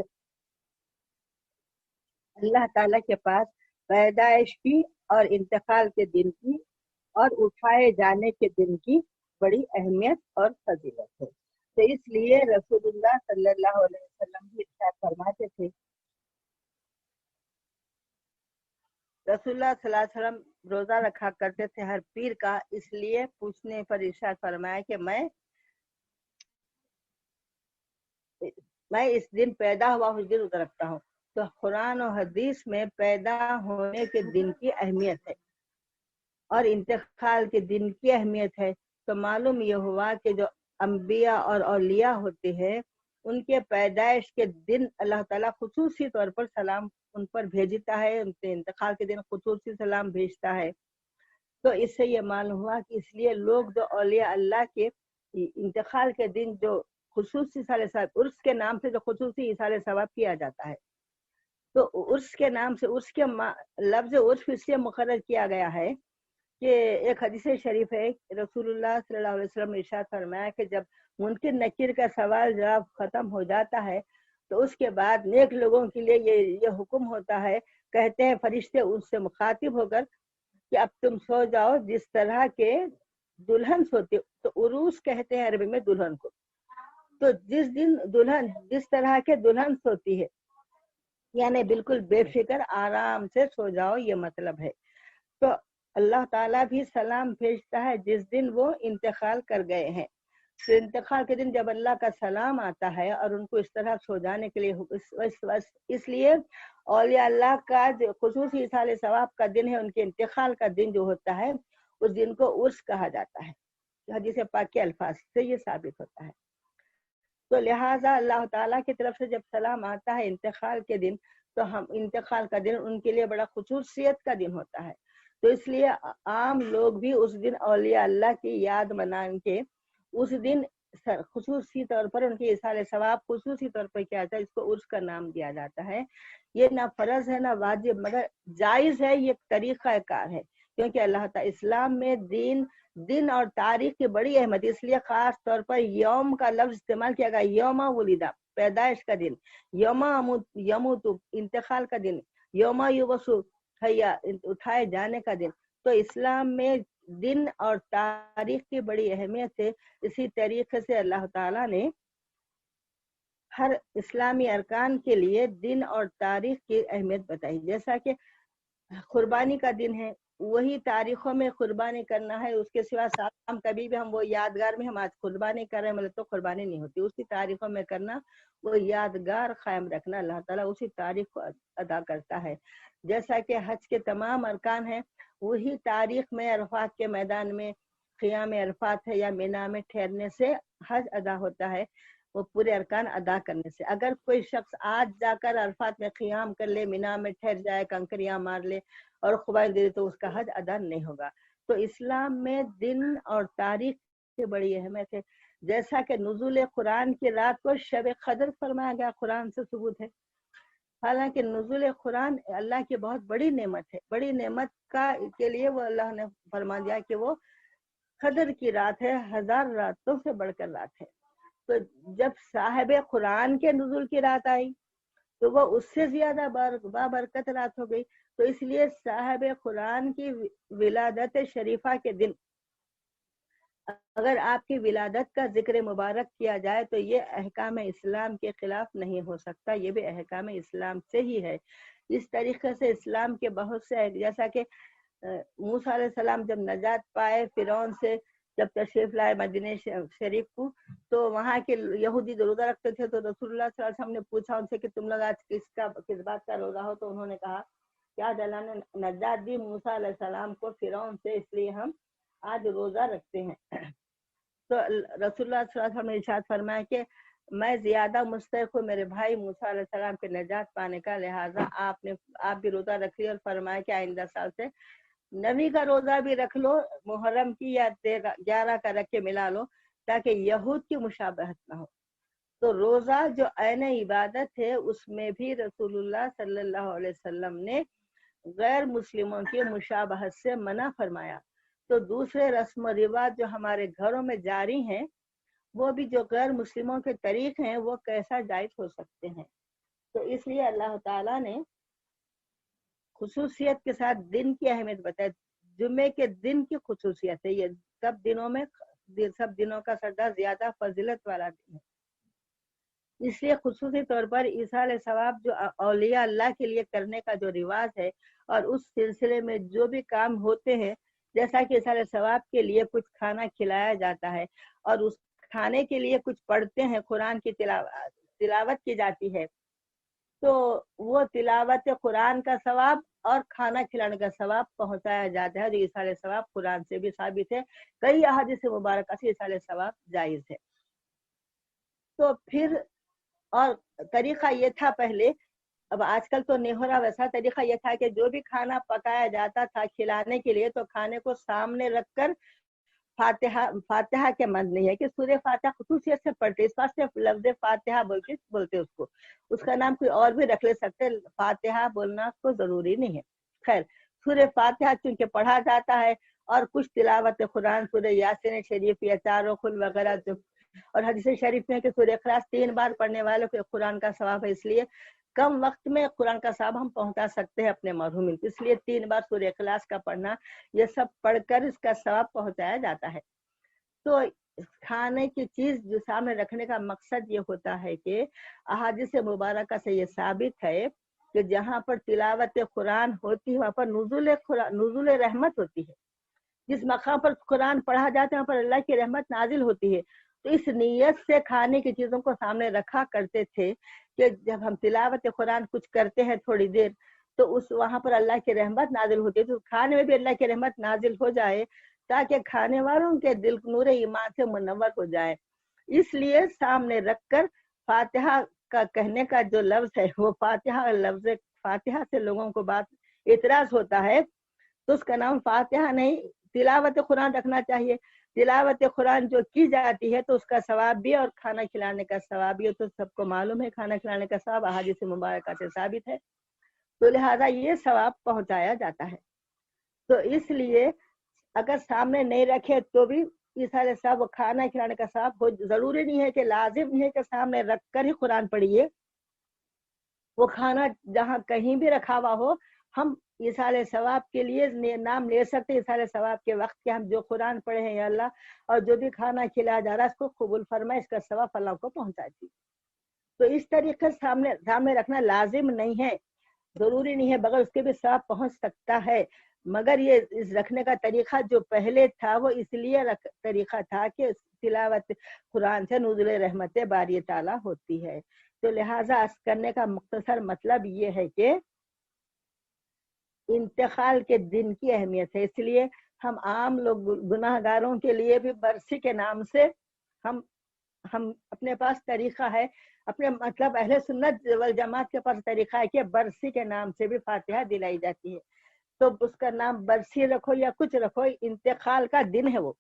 Speaker 1: اللہ تعالیٰ کے پاس پیدائش کی اور انتقال کے دن کی اور اٹھائے جانے کے دن کی بڑی اہمیت اور فضیلت ہے۔ تو اس لیے رسول اللہ صلی اللہ علیہ وسلم بھی ارشاد فرماتے تھے، رسول اللہ صلی اللہ علیہ وسلم روزہ رکھا کرتے تھے ہر پیر کا، اس لیے پوچھنے پر ارشاد فرمایا کہ میں اس دن پیدا ہوا اس دن روزہ رکھتا ہوں۔ تو قرآن و حدیث میں پیدا ہونے کے دن کی اہمیت ہے اور انتقال کے دن کی اہمیت ہے۔ تو معلوم یہ ہوا کہ جو انبیاء اور اولیاء ہوتے ہیں ان کے پیدائش کے دن اللہ تعالیٰ خصوصی طور پر سلام ان پر بھیجتا ہے، ان کے انتقال کے دن خصوصی سلام بھیجتا ہے۔ تو اس سے یہ معلوم ہوا کہ اس لیے لوگ جو اولیاء اللہ کے انتقال کے دن جو خصوصی ایصال ثواب، عرس کے نام سے جو خصوصی ایصال ثواب کیا جاتا ہے، تو عرس کے نام سے، عرس کے لفظ عرس اس لیے مقرر کیا گیا ہے کہ ایک حدیث شریف ہے، رسول اللہ صلی اللہ علیہ وسلم نے ارشاد فرمایا کہ جب منکر نکیر کا سوال جواب ختم ہو جاتا ہے تو اس کے بعد نیک لوگوں کے لیے یہ حکم ہوتا ہے، کہتے ہیں فرشتے ان سے مخاطب ہو کر کہ اب تم سو جاؤ جس طرح کے دلہن سوتے، تو عروس کہتے ہیں عربی میں دلہن کو۔ تو جس دن دلہن جس طرح کے دلہن سوتی ہے یعنی بالکل بے فکر آرام سے سو جاؤ، یہ مطلب ہے۔ تو اللہ تعالیٰ بھی سلام بھیجتا ہے جس دن وہ انتقال کر گئے ہیں۔ تو انتقال کے دن جب اللہ کا سلام آتا ہے اور ان کو اس طرح سو جانے کے لیے اس لیے اولیاء اللہ کا جو خصوصی ایصال ثواب کا دن ہے، ان کے انتقال کا دن جو ہوتا ہے اس دن کو عرس کہا جاتا ہے۔ حدیث پاک کے الفاظ سے یہ ثابت ہوتا ہے۔ تو لہٰذا اللہ تعالیٰ کی طرف سے جب سلام آتا ہے انتقال کے دن، تو ہم انتقال کا دن ان کے لیے بڑا خصوصیت کا دن ہوتا ہے۔ تو اس لیے عام لوگ بھی اس دن اولیاء اللہ کی یاد منان کے اس دن خصوصی طور پر ان کے ایصال ثواب خصوصی طور پر کیا جاتا ہے، اس کو عرس کا نام دیا جاتا ہے۔ یہ نہ فرض ہے نہ واجب، مگر جائز ہے، یہ طریقہ کار ہے کیونکہ اللہ تعالیٰ اسلام میں دن اور تاریخ کی بڑی اہمیت، اس لیے خاص طور پر یوم کا لفظ استعمال کیا گیا، یوم ولیدہ پیدائش کا دن، یوم یموت انتقال کا دن، یوم یبعث حیا اٹھائے جانے کا دن۔ تو اسلام میں دن اور تاریخ کی بڑی اہمیت ہے۔ اسی طریقے سے اللہ تعالیٰ نے ہر اسلامی ارکان کے لیے دن اور تاریخ کی اہمیت بتائی، جیسا کہ قربانی کا دن ہے، وہی تاریخوں میں قربانی کرنا ہے، اس کے سوا ہم کبھی بھی ہم وہ یادگار میں ہم آج قربانی کر رہے ہیں مطلب تو قربانی نہیں ہوتی، اسی تاریخوں میں کرنا، وہ یادگار قائم رکھنا، اللہ تعالیٰ اسی تاریخ کو ادا کرتا ہے۔ جیسا کہ حج کے تمام ارکان ہیں، وہی تاریخ میں عرفات کے میدان میں قیام عرفات ہے یا مینا میں ٹھہرنے سے حج ادا ہوتا ہے، وہ پورے ارکان ادا کرنے سے۔ اگر کوئی شخص آج جا کر عرفات میں قیام کر لے، مینا میں ٹھہر جائے، کنکریاں مار لے اور قبائل دے تو اس کا حج ادا نہیں ہوگا۔ تو اسلام میں دن اور تاریخ کی بڑی اہمیت ہے۔ جیسا کہ نزول قرآن کی رات کو شب قدر فرمایا گیا، قرآن سے ثبوت ہے۔ حالانکہ نزول قرآن اللہ کی بہت بڑی نعمت ہے، بڑی نعمت کے لیے وہ اللہ نے فرما دیا کہ وہ قدر کی رات ہے، 1000 راتوں سے بڑھ کر رات ہے۔ تو جب صاحب قرآن کے نزول کی رات آئی تو وہ اس سے زیادہ بابرکت رات ہو گئی۔ تو اس لیے صاحب قرآن کی ولادت شریفہ کے دن اگر آپ کی ولادت کا ذکر مبارک کیا جائے تو یہ احکام اسلام کے خلاف نہیں ہو سکتا، یہ بھی احکام اسلام سے ہی ہے۔ اس طریقے سے اسلام کے بہت سے، جیسا کہ موسیٰ علیہ السلام جب نجات پائے فرعون سے، جب تشریف لائے مدینہ شریف کو، تو وہاں کے یہودی روزہ رکھتے تھے، تو رسول اللہ صلی اللہ علیہ وسلم نے پوچھا ان سے کہ تم لوگ آج کس بات کا روزہ ہو؟ تو انہوں نے کہا کہ آج اللہ نے نجات دی موسیٰ علیہ السلام کو فرعون سے، اس لیے ہم آج روزہ رکھتے ہیں۔ تو رسول اللہ صلی اللہ علیہ وسلم نے ارشاد فرمایا کہ میں زیادہ مستحق ہوں میرے بھائی موسیٰ علیہ السلام کے نجات پانے کا، لہٰذا آپ بھی روزہ رکھ لی، اور فرمایا کہ آئندہ سال سے نبی کا روزہ بھی رکھ لو، محرم کی یا 11 کا رکھ کے ملا لو، تاکہ یہود کی مشابہت نہ ہو۔ تو روزہ جو عین عبادت ہے، اس میں بھی رسول اللہ صلی اللہ علیہ وسلم نے غیر مسلموں کی مشابہت سے منع فرمایا۔ تو دوسرے رسم و رواج جو ہمارے گھروں میں جاری ہیں، وہ بھی جو غیر مسلموں کے طریق ہیں، وہ کیسا جائز ہو سکتے ہیں؟ تو اس لیے اللہ تعالیٰ نے خصوصیت کے ساتھ دن کی اہمیت بتائی۔ جمعے کے دن کی خصوصیت ہے، یہ سب دنوں کا سردار زیادہ فضیلت والا دن ہے۔ اس لیے خصوصی طور پر ایصال ثواب جو اولیاء اللہ کے لیے کرنے کا جو رواج ہے، اور اس سلسلے میں جو بھی کام ہوتے ہیں، جیسا کہ ایصال ثواب کے لیے کچھ کھانا کھلایا جاتا ہے، اور اس کھانے کے لیے کچھ پڑھتے ہیں، قرآن کی تلاوت کی جاتی ہے، تو وہ تلاوت قرآن کا ثواب اور کھانا کھلانے کا ثواب پہنچایا جاتا ہے، جو ایصال ثواب قرآن سے بھی ثابت ہے، کئی احادیث مبارکہ سے ایصال ثواب جائز ہے۔ تو پھر اور طریقہ یہ تھا پہلے، اب آج کل تو نہیں ہو رہا، ویسا طریقہ یہ تھا کہ جو بھی کھانا پکایا جاتا تھا کھلانے کے لیے، تو کھانے کو سامنے رکھ کر فاتحہ کے مند نہیں ہے کہ سورہ فاتحہ خصوصیت سے پڑھتے، اس بات سے لفظ فاتحہ بولتے اس کا نام کوئی اور بھی رکھ لے سکتے، فاتحہ بولنا کو ضروری نہیں ہے۔ خیر، سورہ فاتحہ چونکہ پڑھا جاتا ہے، اور کچھ تلاوت قرآن سورہ یاسین شریف یا چارخل وغیرہ، اور حدیث شریف میں کہ سورہ اخلاص 3 بار پڑھنے والوں کو قرآن کا ثواب ہے، اس لیے کم وقت میں قرآن کا ثواب ہم پہنچا سکتے ہیں اپنے مرحومین، اس لیے 3 بار سورہ اخلاص کا پڑھنا، یہ سب پڑھ کر اس کا ثواب پہنچایا جاتا ہے۔ تو کھانے کی چیز جو سامنے رکھنے کا مقصد یہ ہوتا ہے کہ احادیث مبارکہ سے یہ ثابت ہے کہ جہاں پر تلاوت قرآن ہوتی ہے وہاں پر نزول رحمت ہوتی ہے، جس مقام پر قرآن پڑھا جاتا ہے وہاں پر اللہ کی رحمت نازل ہوتی ہے۔ تو اس نیت سے کھانے کی چیزوں کو سامنے رکھا کرتے تھے کہ جب ہم تلاوت قرآن کچھ کرتے ہیں تھوڑی دیر، تو وہاں پر اللہ کی رحمت نازل ہوتی ہے، تو کھانے میں بھی اللہ کی رحمت نازل ہو جائے، تاکہ کھانے والوں کے دل نور ایمان سے منور ہو جائے۔ اس لیے سامنے رکھ کر فاتحہ کا کہنے کا جو لفظ ہے، وہ لفظ فاتحہ سے لوگوں کو بات اعتراض ہوتا ہے، تو اس کا نام فاتحہ نہیں، تلاوت قرآن رکھنا چاہیے۔ تلاوت قرآن جو کی جاتی ہے تو اس کا ثواب بھی اور کھانا کھلانے کا ثواب بھی، تو سب کو معلوم ہے کھانا کھلانے کا ثواب احادیث مبارکہ سے ثابت ہے، تو لہذا یہ ثواب پہنچایا جاتا ہے۔ تو اس لیے اگر سامنے نہیں رکھے تو بھی ایسا صاحب کھانا کھلانے کا صاحب ہو، ضروری نہیں ہے کہ لازم نہیں ہے کہ سامنے رکھ کر ہی قرآن پڑھیے. وہ کھانا جہاں کہیں بھی رکھا ہوا ہو، ہم ایصال ثواب کے لیے نام لے سکتے ہیں. ایصال ثواب کے وقت کے ہم جو قرآن پڑھے ہیں یا اللہ، اور جو بھی کھانا کھلایا جا رہا ہے اس کو قبول فرمائے، اس کا ثواب اللہ کو پہنچا دی. تو اس طریقے سے سامنے رکھنا لازم نہیں ہے، ضروری نہیں ہے، بغیر اس کے بھی ثواب پہنچ سکتا ہے. مگر یہ اس رکھنے کا طریقہ جو پہلے تھا وہ اس لیے طریقہ تھا کہ تلاوت قرآن سے نزول رحمت باری تعالیٰ ہوتی ہے. تو لہٰذا اس کرنے کا مختصر مطلب یہ ہے کہ انتقال کے دن کی اہمیت ہے. اس لیے ہم عام لوگ گناہ گاروں کے لیے بھی برسی کے نام سے ہم اپنے پاس طریقہ ہے، اپنے مطلب اہل سنت والجماعت کے پاس طریقہ ہے کہ برسی کے نام سے بھی فاتحہ دلائی جاتی ہے. تو اس کا نام برسی رکھو یا کچھ رکھو، انتقال کا دن ہے وہ،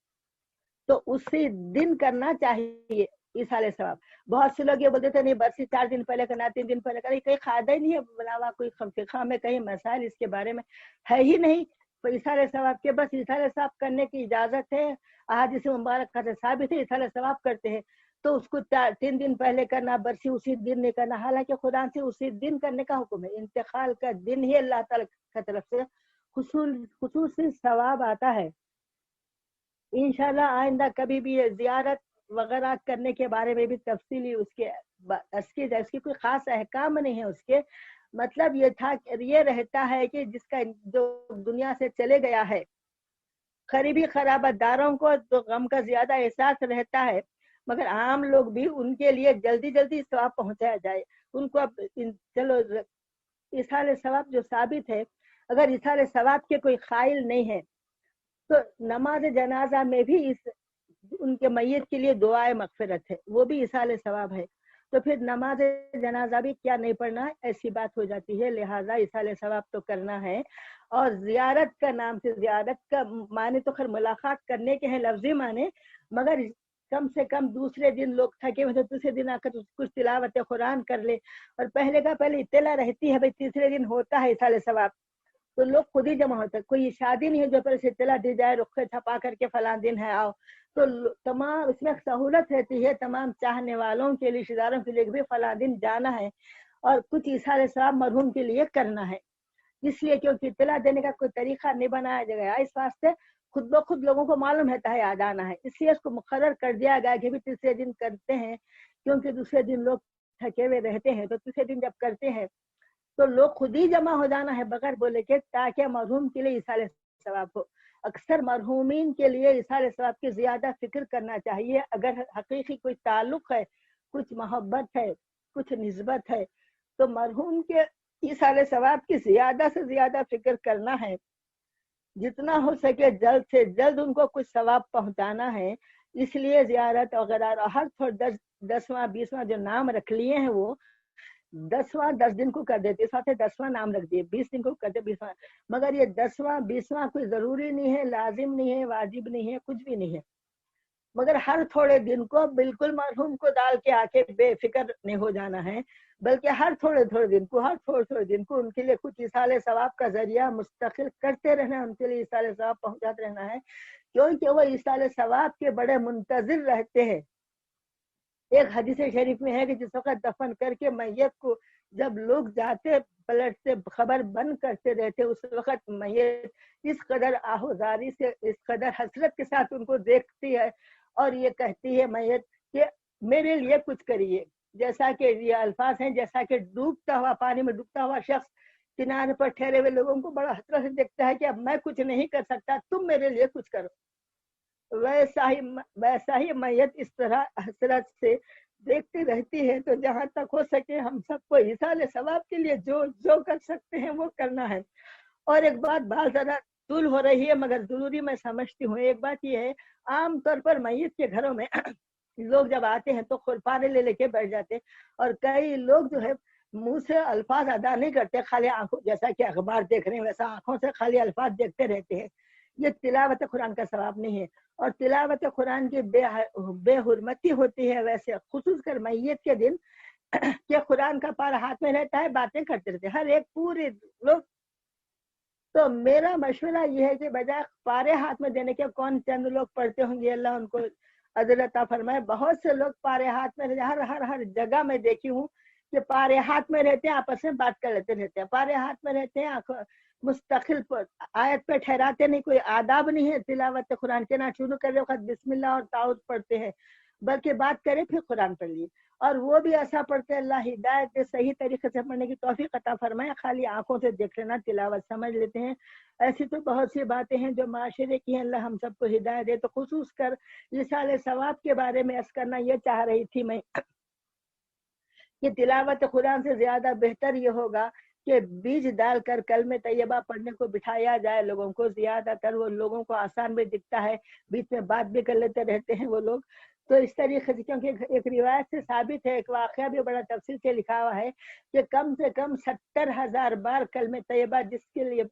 Speaker 1: تو اسی دن کرنا چاہیے ایصال ثواب. بہت سے لوگ یہ بولتے تھے نہیں برسی 4 دن پہلے کرنا، 3 دن پہلے کرنا، کہیں قاعدہ ہی نہیں ہے بنا ہوا، کوئی فقہ میں کہیں مسائل اس کے بارے میں ہے ہی نہیں. تو ایصال ثواب کے بس ایصال ثواب کرنے کی اجازت ہے، احادیث مبارکہ سے ثابت ہے ایصال ثواب کرتے ہیں. تو اس کو 3 دن پہلے کرنا، برسی اسی دن نہیں کرنا، حالانکہ قرآن سے اسی دن کرنے کا حکم ہے. انتقال کا دن ہی اللہ تعالیٰ کی طرف سے خصوصی ثواب آتا ہے. انشاءاللہ آئندہ کبھی بھی زیارت وغیرہ کرنے کے بارے میں بھی تفصیلی اس کی کوئی خاص احکام نہیں ہے. اس کے مطلب یہ رہتا ہے کہ جس کا جو دنیا سے چلے گیا ہے، قریبی قرابت داروں کو تو غم کا زیادہ احساس رہتا ہے، مگر عام لوگ بھی ان کے لیے جلدی جلدی ثواب پہنچایا جائے. ان کو اب چلو ایصال ثواب جو ثابت ہے، اگر ایصال ثواب کے کوئی قائل نہیں ہے تو نماز جنازہ میں بھی ان کے میت کے لیے دعائے مغفرت ہے، وہ بھی ایصال ثواب ہے. تو پھر نماز جنازہ بھی کیا نہیں پڑھنا، ایسی بات ہو جاتی ہے. لہٰذا ایصال ثواب تو کرنا ہے. اور زیارت کا نام سے، زیارت کا معنی تو خیر ملاقات کرنے کے ہیں لفظی معنی، مگر کم سے کم دوسرے دن لوگ تھکے ہوئے، دوسرے دن آ کر کچھ تلاوت قرآن کر لے، اور پہلے اطلاع رہتی ہے بھائی تیسرے دن ہوتا ہے ایصال ثواب، تو لوگ خود ہی جمع ہوتے. کوئی شادی نہیں ہے جو پہلے سے اطلاع دی جائے رخے چھپا کر کے فلاں دن ہے آؤ. تو تمام اس میں سہولت رہتی ہے تمام چاہنے والوں کے لیے، رشتہ داروں کے لیے بھی فلاں دن جانا ہے اور کچھ ایصال ثواب مرحوم کے لیے کرنا ہے. اس لیے کیونکہ اطلاع دینے کا کوئی طریقہ نہیں بنایا گیا، اس واسطے خود بخود لوگوں کو معلوم رہتا ہے آ جانا ہے، اس لیے اس کو مقرر کر دیا گیا کہ بھی تیسرے دن کرتے ہیں، کیونکہ دوسرے دن لوگ تھکے ہوئے رہتے ہیں. تو تیسرے دن جب کرتے ہیں تو لوگ خود ہی جمع ہو جانا ہے بغیر بولے کے، تاکہ مرحوم کے لیے ایصال ثواب ہو. اکثر مرحومین کے لیے ایصال ثواب کی زیادہ فکر کرنا چاہیے. اگر حقیقی کوئی تعلق ہے، کچھ محبت ہے، کچھ نسبت ہے، تو مرحوم کے ایصال ثواب کی زیادہ سے زیادہ فکر کرنا ہے. جتنا ہو سکے جلد سے جلد ان کو کچھ ثواب پہنچانا ہے. اس لیے زیارت وغیرہ ہر 10واں 20واں جو نام رکھ لیے ہیں وہ 10واں 10 دن کو کر دیتے، اس واسطے 10واں نام رکھ دیے، 20 دن کو کرتے 20واں. مگر یہ 10واں 20واں کوئی ضروری نہیں ہے، لازم نہیں ہے، واجب نہیں ہے، کچھ بھی نہیں ہے. مگر ہر تھوڑے دن کو بالکل مرحوم کو ڈال کے آ کے بے فکر نہیں ہو جانا ہے، بلکہ ہر تھوڑے دن کو ان کے لیے کچھ ایصال ثواب کا ذریعہ مستقل کرتے رہنا، ان کے لیے ایصال ثواب پہنچاتے رہنا ہے، کیونکہ وہ ایصال ثواب کے بڑے منتظر رہتے ہیں. ایک حدیث شریف میں ہے کہ جس وقت دفن کر کے میت کو جب لوگ جاتے پلٹتے خبر بند کرتے رہتے، اس وقت میت اس قدر آہوزاری سے، اس قدر حسرت کے ساتھ ان کو دیکھتی ہے اور یہ کہتی ہے میت کہ میرے لیے کچھ کریے. جیسا کہ یہ الفاظ ہیں، جیسا کہ ڈوبتا ہوا پانی میں ڈوبتا ہوا شخص کنارے پر ٹھہرے ہوئے لوگوں کو بڑا حسرت سے دیکھتا ہے کہ اب میں کچھ نہیں کر سکتا، تم میرے لیے کچھ کرو. ویسا ہی میت اس طرح حسرت سے دیکھتی رہتی ہے. تو جہاں تک ہو سکے ہم سب کو ایصال ثواب کے لیے جو کر سکتے ہیں وہ کرنا ہے. اور ایک بات ذرا طول ہو رہی ہے مگر ضروری میں سمجھتی ہوں. ایک بات یہ ہے، عام طور پر میت کے گھروں میں لوگ جب آتے ہیں تو خورپانے لے کے بیٹھ جاتے، اور کئی لوگ جو ہے منہ سے الفاظ ادا نہیں کرتے، خالی آنکھوں، جیسا کہ اخبار دیکھ رہے ہیں ویسا آنکھوں سے خالی الفاظ دیکھتے رہتے ہیں. یہ تلاوت قرآن کا ثواب نہیں ہے، اور تلاوت قرآن کی بے حرمتی ہوتی ہے. ویسے خصوص کر میت کے دن کہ قرآن کا پارا ہاتھ میں رہتا ہے، باتیں کرتے رہتے، ہر ایک پورے لوگ تو میرا مشورہ یہ ہے کہ بجائے پارے ہاتھ میں دینے کے، کون چند لوگ پڑھتے ہوں گے، اللہ ان کو اجر عطا فرمائے، بہت سے لوگ پارے ہاتھ میں ہر جگہ میں دیکھی ہوں کہ پارے ہاتھ میں رہتے ہیں، آپس میں بات کر لیتے رہتے ہیں، پارے ہاتھ میں رہتے ہیں، مستقل آیت پہ ٹھہراتے نہیں، کوئی آداب نہیں ہے تلاوت قرآن کے، نہ شروع کرے وقت بسم اللہ اور تعوذ پڑھتے ہیں، بلکہ بات کرے پھر قرآن پڑھ لیے، اور وہ بھی ایسا پڑھتے اللہ ہدایت دے، صحیح طریقے سے پڑھنے کی توفیق عطا فرمائے، خالی آنکھوں سے دیکھ لینا، تلاوت سمجھ لیتے ہیں۔ ایسی تو بہت سی باتیں ہیں جو معاشرے کی ہیں، اللہ ہم سب کو ہدایت دے۔ تو خصوص کر رسالہ ثواب کے بارے میں عرض کرنا یہ چاہ رہی تھی میں کہ تلاوت قرآن سے زیادہ بہتر یہ ہوگا کہ بیج ڈال کر کلمہ طیبہ پڑھنے کو بٹھایا جائے لوگوں کو، زیادہ تر وہ لوگوں کو آسان بھی دکھتا ہے، بیچ میں بات بھی کر لیتے رہتے ہیں وہ لوگ۔ تو اس طریقے سے، کیونکہ ایک روایت سے ثابت ہے، ایک واقعہ بھی بڑا تفصیل سے لکھا ہوا ہے کہ کم سے کم 70,000 بار کلمہ طیبہ جس کے لیے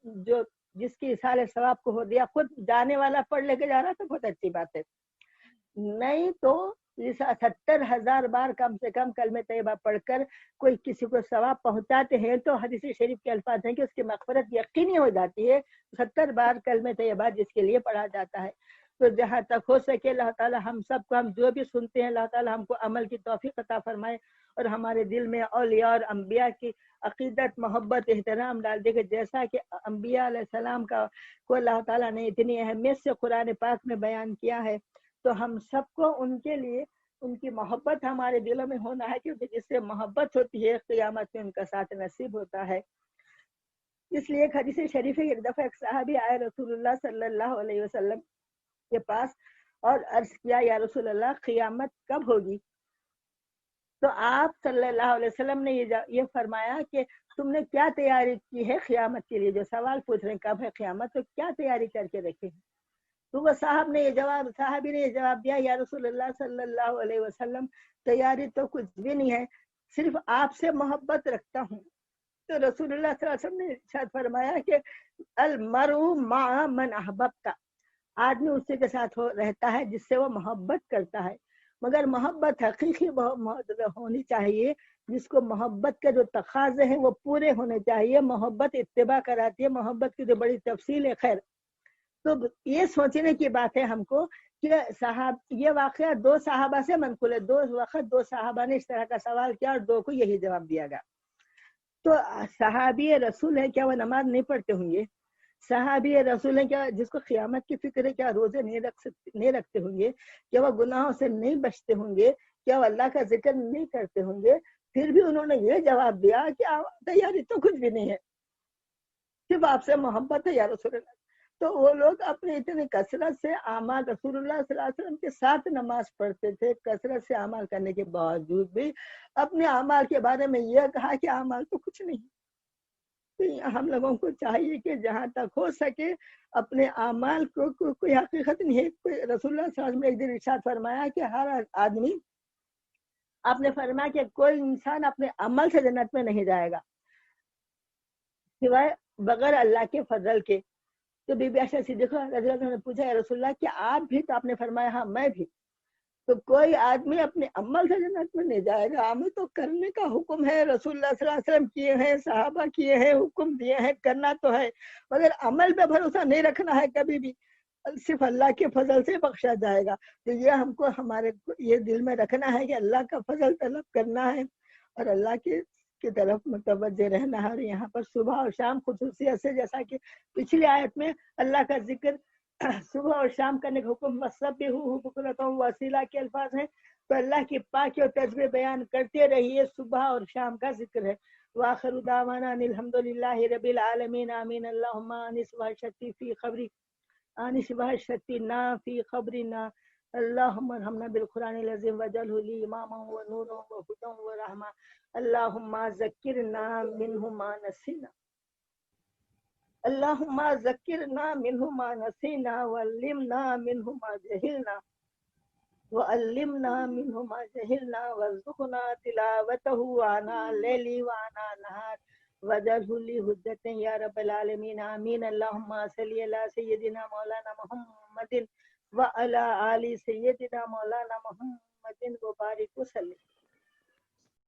Speaker 1: جس کی اصالہ ثواب کو ہو دیا، خود جانے والا پڑھ لے کے جا رہا تو بہت اچھی بات ہے، نہیں تو 70,000 بار کم سے کم کلمہ طیبہ پڑھ کر کوئی کسی کو ثواب پہنچاتے ہیں تو حدیث شریف کے الفاظ ہیں کہ اس کی مغفرت یقینی ہو جاتی ہے، 70 بار کلمہ طیبہ جس کے لیے پڑھا جاتا ہے۔ تو جہاں تک ہو سکے اللہ تعالی ہم سب کو، ہم جو بھی سنتے ہیں، اللہ تعالی ہم کو عمل کی توفیق عطا فرمائے، اور ہمارے دل میں اولیاء اور انبیاء کی عقیدت، محبت، احترام ڈال دے کہ جیسا کہ انبیاء علیہ السلام کو اللہ تعالیٰ نے اتنی اہمیت سے قرآن پاک میں بیان کیا ہے، تو ہم سب کو ان کے لیے ان کی محبت ہمارے دلوں میں ہونا ہے، کیونکہ جس سے محبت ہوتی ہے قیامت میں ان کا ساتھ نصیب ہوتا ہے۔ اس لیے ایک حدیث شریف ہے، ایک دفعہ ایک صحابی آئے رسول اللہ صلی اللہ علیہ وسلم کے پاس اور عرض کیا، یا رسول اللہ قیامت کب ہوگی؟ تو آپ صلی اللہ علیہ وسلم نے یہ فرمایا کہ تم نے کیا تیاری کی ہے قیامت کے لیے؟ جو سوال پوچھ رہے ہیں کب ہے قیامت، تو کیا تیاری کر کے رکھے ہیں؟ تو وہ صاحبی نے یہ جواب دیا، یا رسول اللہ صلی اللہ علیہ وسلم تیاری تو کچھ بھی نہیں ہے، صرف آپ سے محبت رکھتا ہوں۔ تو رسول اللہ صلی اللہ علیہ وسلم نے ارشاد فرمایا کہ المرء مع من احببت، آدمی اسی کے ساتھ رہتا ہے جس سے وہ محبت کرتا ہے، مگر محبت حقیقی ہونی چاہیے، جس کو محبت کے جو تقاضے ہیں وہ پورے ہونے چاہیے، محبت اتباع کراتی ہے، محبت کی جو بڑی تفصیل ہے۔ خیر، تو یہ سوچنے کی بات ہے ہم کو کہ یہ واقعہ 2 صحابہ سے منقول ہے، 2 صحابہ نے اس طرح کا سوال کیا اور 2 کو یہی جواب دیا گیا۔ تو صحابی رسول ہے، کیا وہ نماز نہیں پڑھتے ہوں گے؟ صحابی رسول ہے، کیا جس کو قیامت کی فکر ہے، کیا روزے نہیں رکھتے ہوں گے؟ کیا وہ گناہوں سے نہیں بچتے ہوں گے؟ کیا وہ اللہ کا ذکر نہیں کرتے ہوں گے؟ پھر بھی انہوں نے یہ جواب دیا کہ تیاری تو کچھ بھی نہیں ہے، صرف آپ سے محبت ہے یا رسول اللہ۔ تو وہ لوگ اپنے اتنی کثرت سے اعمال، رسول اللہ صلی اللہ علیہ وسلم کے ساتھ نماز پڑھتے تھے، کثرت سے اعمال کرنے کے باوجود بھی اپنے اعمال کے بارے میں یہ کہا کہ اعمال تو کچھ نہیں۔ تو ہم لوگوں کو چاہیے کہ جہاں تک ہو سکے اپنے اعمال کو کوئی حقیقت نہیں ہے، رسول اللہ صلی اللہ علیہ وسلم نے ایک دن ارشاد فرمایا کہ ہر آدمی، آپ نے فرمایا کہ کوئی انسان اپنے عمل سے جنت میں نہیں جائے گا سوائے بغیر اللہ کے فضل کے۔ تو بی بی عائشہ صدیقہ رضی اللہ عنہا نے پوچھا، یا رسول اللہ کیا آپ بھی؟ تو آپ نے فرمایا ہاں میں بھی۔ تو کوئی آدمی اپنے عمل سے جنت میں نہیں جائے گا، عمل تو کرنے کا حکم ہے، رسول اللہ صلی اللہ علیہ وسلم کیے ہیں، صحابہ کیے ہیں، حکم دیے ہیں، کرنا تو ہے، مگر عمل پہ بھروسہ نہیں رکھنا ہے کبھی بھی، صرف اللہ کے فضل سے بخشا جائے گا۔ تو یہ ہم کو ہمارے یہ دل میں رکھنا ہے کہ اللہ کا فضل طلب کرنا ہے اور اللہ کی طرف متوجہ رہنا ہے۔ اور یہاں پر صبح اور شام خصوصیت سے، جیسا کہ پچھلی آیت میں اللہ کا ذکر صبح اور شام کرنے کا حکم، وَسَبِّحُوهُ بُكْرَةً وَأَصِيلًا کے الفاظ ہیں، تو اللہ کی پاکی اور تسبیح بیان کرتے رہیے، صبح اور شام کا ذکر ہے۔ وَآخِرُ دَعْوَانَا أَنِ الْحَمْدُ لِلَّهِ رَبِّ الْعَالَمِينَ آمین۔ اللہم آنس وحشتی فی قبری، آنس وحشتنا فی قبرنا، اللہم ارحمنا بالقرآن العظیم وجعلہ لی اماما ونورا وہدی ورحمہ، اللہم ذکرنا منہ ما نسینا، اللہم ذکرنا منہ ما نسینا وعلمنا منہ ما جہلنا وارزقنا تلاوتہ آناء اللیل وآناء النہار وجعلہ لی حجۃ یا رب العالمین آمین۔ اللہم صلی علی سیدنا مولانا محمد وعلی آل سیدنا مولانا محمد وبارک وسلم۔